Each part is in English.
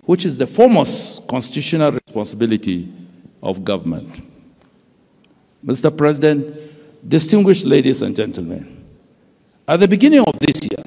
which is the foremost constitutional responsibility of government. Mr. President, distinguished ladies and gentlemen, at the beginning of this year,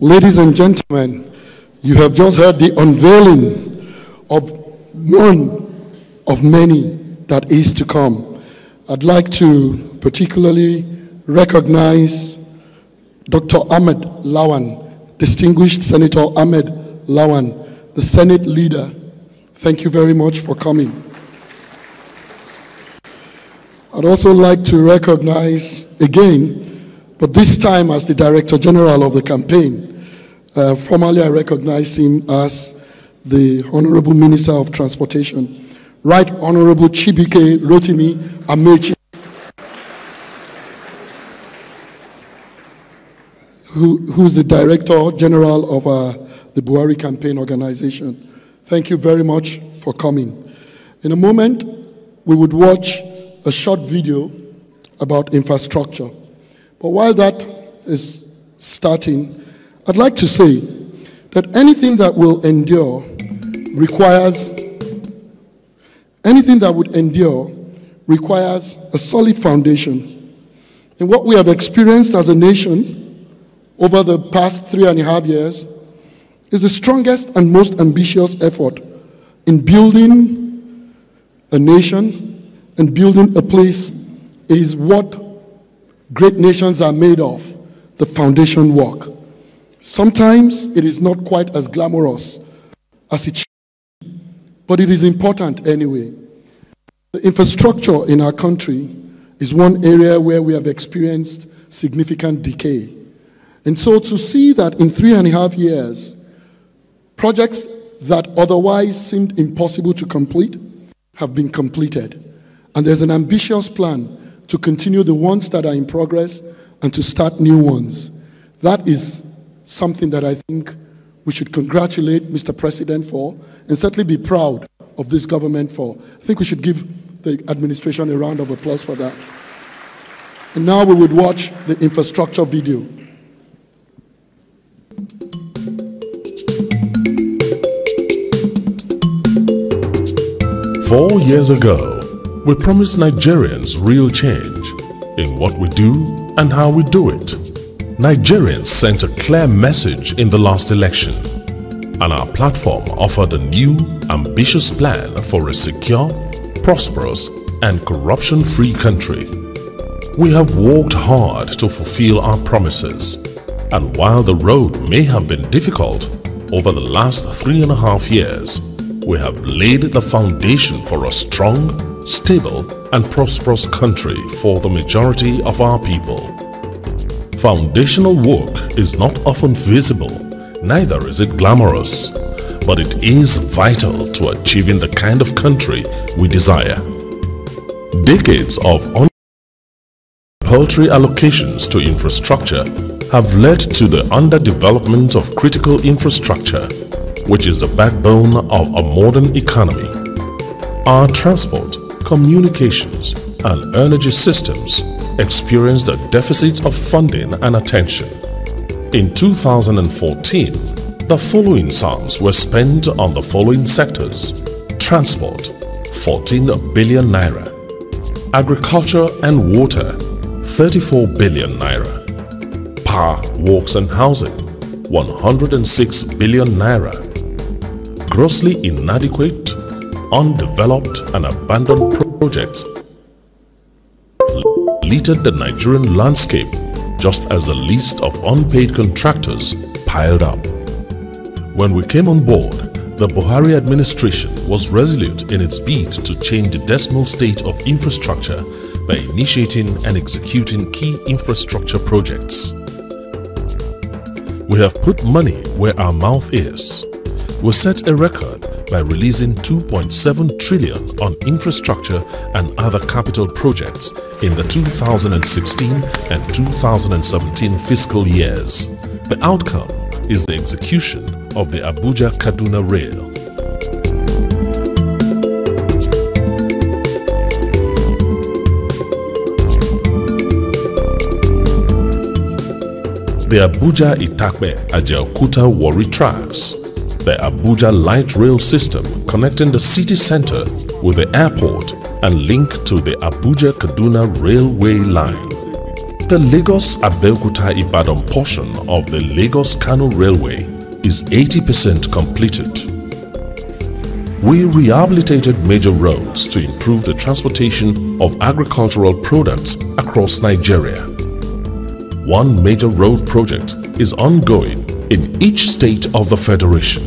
Ladies and gentlemen, you have just heard the unveiling of one of many that is to come. I'd like to particularly recognize Dr. Ahmed Lawan, distinguished Senator Ahmed Lawan, the Senate leader. Thank you very much for coming. I'd also like to recognize again, but this time as the Director General of the campaign. Formerly I recognize him as the Honorable Minister of Transportation, Right Honorable Chibike Rotimi Amechi, who's the Director General of the Buhari Campaign Organization. Thank you very much for coming. In a moment, we would watch a short video about infrastructure. But while that is starting, I'd like to say that anything that will endure requires a solid foundation. And what we have experienced as a nation over the past 3.5 years is the strongest and most ambitious effort in building a nation and building a place is what great nations are made of, the foundation work. Sometimes it is not quite as glamorous as it should be, but it is important anyway. The infrastructure in our country is one area where we have experienced significant decay. And so to see that in 3.5 years, projects that otherwise seemed impossible to complete have been completed. And there's an ambitious plan to continue the ones that are in progress and to start new ones. That is something that I think we should congratulate Mr. President for and certainly be proud of this government for. I think we should give the administration a round of applause for that. And now we would watch the infrastructure video. 4 years ago, we promised Nigerians real change in what we do and how we do it. Nigerians sent a clear message in the last election, and our platform offered a new, ambitious plan for a secure, prosperous, and corruption-free country. We have worked hard to fulfill our promises, and while the road may have been difficult over the last 3.5 years, we have laid the foundation for a strong, stable, and prosperous country for the majority of our people. Foundational work is not often visible, neither is it glamorous, but it is vital to achieving the kind of country we desire. Decades of paltry allocations to infrastructure have led to the underdevelopment of critical infrastructure, which is the backbone of a modern economy. Our transport, communications, and energy systems experienced a deficit of funding and attention. In 2014, the following sums were spent on the following sectors: transport, 14 billion naira; agriculture and water, 34 billion naira; power, works and housing, 106 billion naira; grossly inadequate, undeveloped and abandoned projects littered the Nigerian landscape, just as the list of unpaid contractors piled up. When we came on board, the Buhari administration was resolute in its bid to change the decimal state of infrastructure by initiating and executing key infrastructure projects. We have put money where our mouth is. We set a record by releasing 2.7 trillion on infrastructure and other capital projects in the 2016 and 2017 fiscal years. The outcome is the execution of the Abuja-Kaduna Rail. The Abuja-Itakpe-Ajaokuta-Warri tracks, the Abuja light rail system connecting the city center with the airport and link to the Abuja-Kaduna railway line, The Lagos-Abeokuta-Ibadan portion of the Lagos-Kano Railway is 80% completed. We rehabilitated major roads to improve the transportation of agricultural products across Nigeria. One major road project is ongoing in each state of the Federation.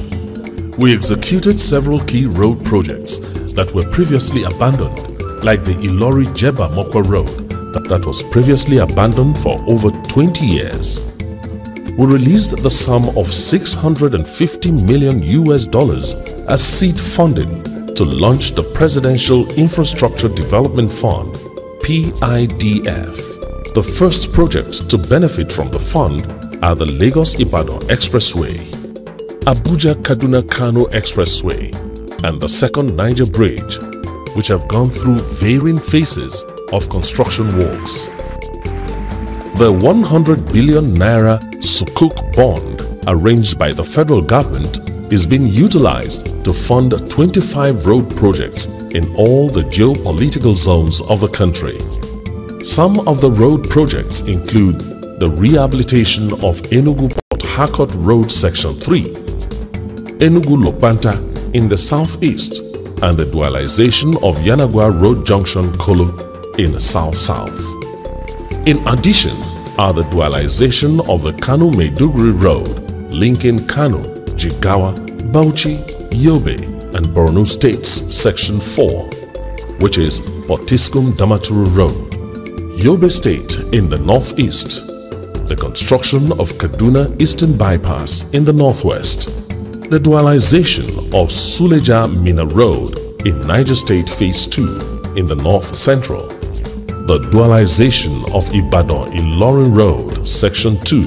We executed several key road projects that were previously abandoned, like the Ilori-Jeba-Mokwa Road that was previously abandoned for over 20 years. We released the sum of $650 million as seed funding to launch the Presidential Infrastructure Development Fund, PIDF. The first project to benefit from the fund are the Lagos-Ibadan Expressway, Abuja-Kaduna-Kano Expressway, and the second Niger Bridge, which have gone through varying phases of construction works. The 100 billion naira Sukuk bond arranged by the federal government is being utilized to fund 25 road projects in all the geopolitical zones of the country. Some of the road projects include the rehabilitation of Enugu-Port Harcourt Road Section 3, Enugu-Lopanta in the southeast, and the dualization of Yanagwa Road Junction Kolo in the south-south. In addition are the dualization of the Kano-Maiduguri Road linking Kano, Jigawa, Bauchi, Yobe, and Borno States Section 4, which is Potiskum-Damaturu Road, Yobe State in the northeast, the construction of Kaduna Eastern Bypass in the northwest, the dualization of Suleja-Mina Road in Niger State Phase 2 in the north-central, the dualization of Ibadan-Ilorin Road Section 2,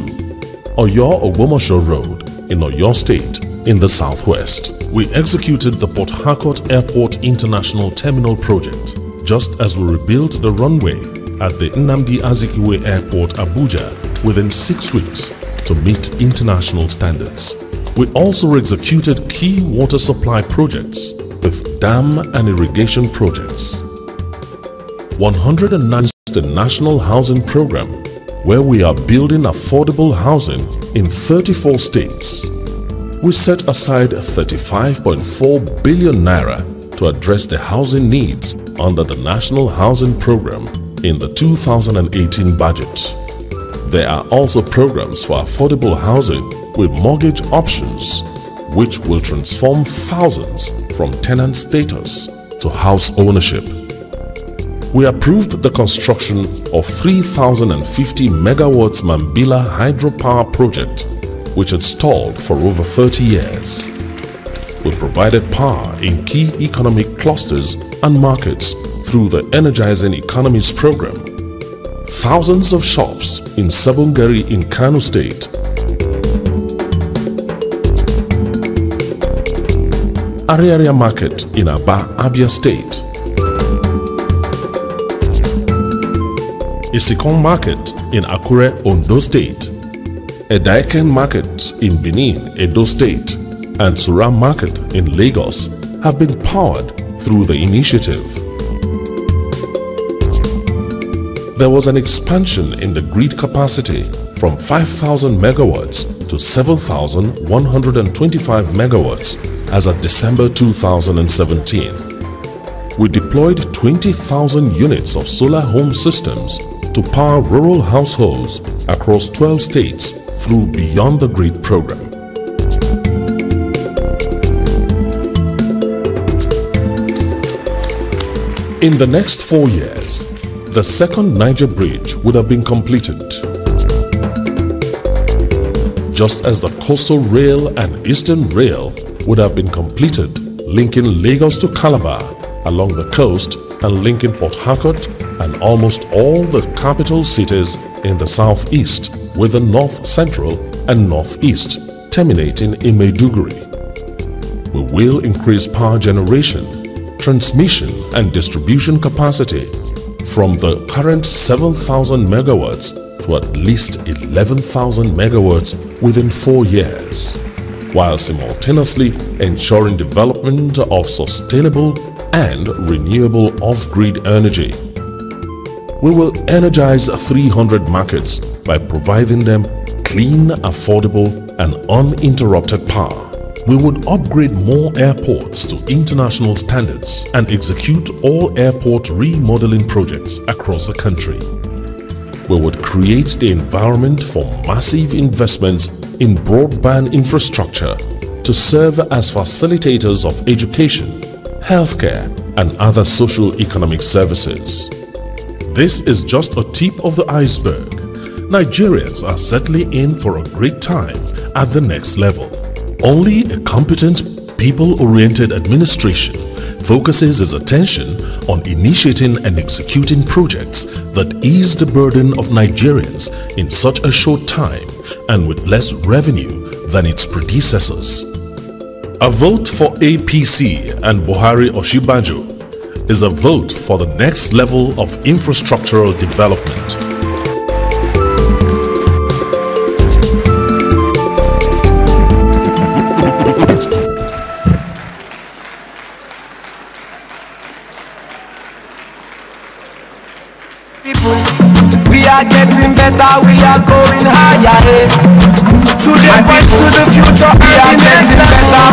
Oyo-Ogbomosho Road in Oyo State in the southwest. We executed the Port Harcourt Airport International Terminal project just as we rebuilt the runway at the Nnamdi Azikiwe Airport, Abuja, within 6 weeks to meet international standards. We also executed key water supply projects with dam and irrigation projects. 109 is the National Housing Program, where we are building affordable housing in 34 states. We set aside 35.4 billion naira to address the housing needs under the National Housing Program in the 2018 budget. There are also programs for affordable housing with mortgage options, which will transform thousands from tenant status to house ownership. We approved the construction of 3,050 megawatts Mambila hydropower project, which had stalled for over 30 years. We provided power in key economic clusters and markets through the Energizing Economies program. Thousands of shops in Sabongari in Kano State, Ariaria Market in Aba, Abia State, Isikon Market in Akure, Ondo State, Edaiken Market in Benin, Edo State, and Suram Market in Lagos have been powered through the initiative. There was an expansion in the grid capacity from 5,000 megawatts to 7,125 megawatts as of December 2017. We deployed 20,000 units of solar home systems to power rural households across 12 states through Beyond the Grid program. In the next 4 years, the second Niger Bridge would have been completed. Just as the Coastal Rail and Eastern Rail would have been completed, linking Lagos to Calabar along the coast and linking Port Harcourt and almost all the capital cities in the southeast with the north central and northeast terminating in Maiduguri. We will increase power generation, transmission and distribution capacity from the current 7,000 megawatts to at least 11,000 megawatts within 4 years, while simultaneously ensuring development of sustainable and renewable off-grid energy. We will energize 300 markets by providing them clean, affordable, and uninterrupted power. We would upgrade more airports to international standards and execute all airport remodeling projects across the country. We would create the environment for massive investments in broadband infrastructure to serve as facilitators of education, healthcare, and other socio-economic services. This is just a tip of the iceberg. Nigerians are settling in for a great time at the next level. Only a competent, people-oriented administration focuses its attention on initiating and executing projects that ease the burden of Nigerians in such a short time and with less revenue than its predecessors. A vote for APC and Buhari Oshibajo is a vote for the next level of infrastructural development. We are getting better, we are going higher. Today points to the future, we are getting better,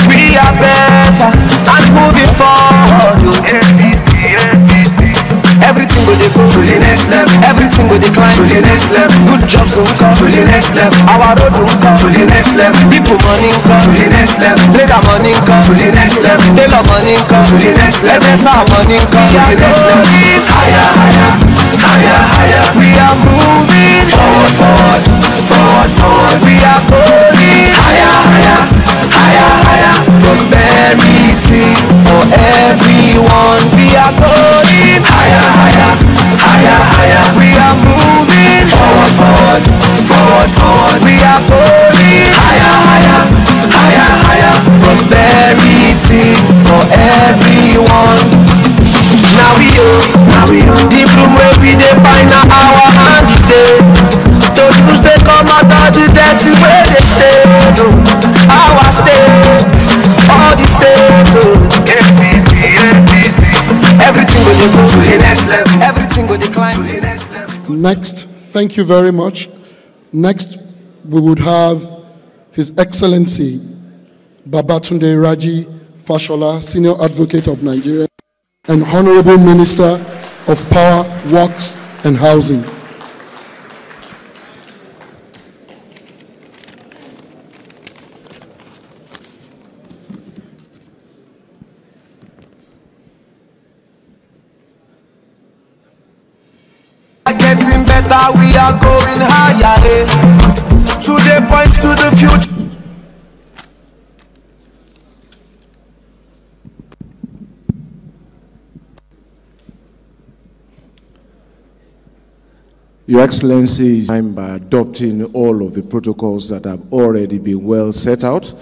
we are better and moving forward. Everything will go to the next level, everything will decline to the next level. Good jobs will come to the next level, our road will come to the next level. People money come to the next level, trader money come to the next level, tailor money come to the next level, FSR money come to the next level. Higher, higher, higher, higher. We are moving forward, forward, forward, forward. We are going higher, higher, higher, higher. Prosperity for everyone. We are going higher, higher, higher, higher. We are moving forward, forward, forward, forward. We are going higher, higher, higher, higher. Prosperity for everyone. Now we the room where we define our hand today. To lose they come out of the dirty where they stay. Our states, all the states. Everything will go to the next level. Everything will decline to the next level. Next, thank you very much. Next, we would have His Excellency Babatunde Raji Fashola, Senior Advocate of Nigeria and Honorable Minister of Power, Works and Housing. Getting better, we are going higher. Today points to the future. Your Excellency, by adopting all of the protocols that have already been well set out.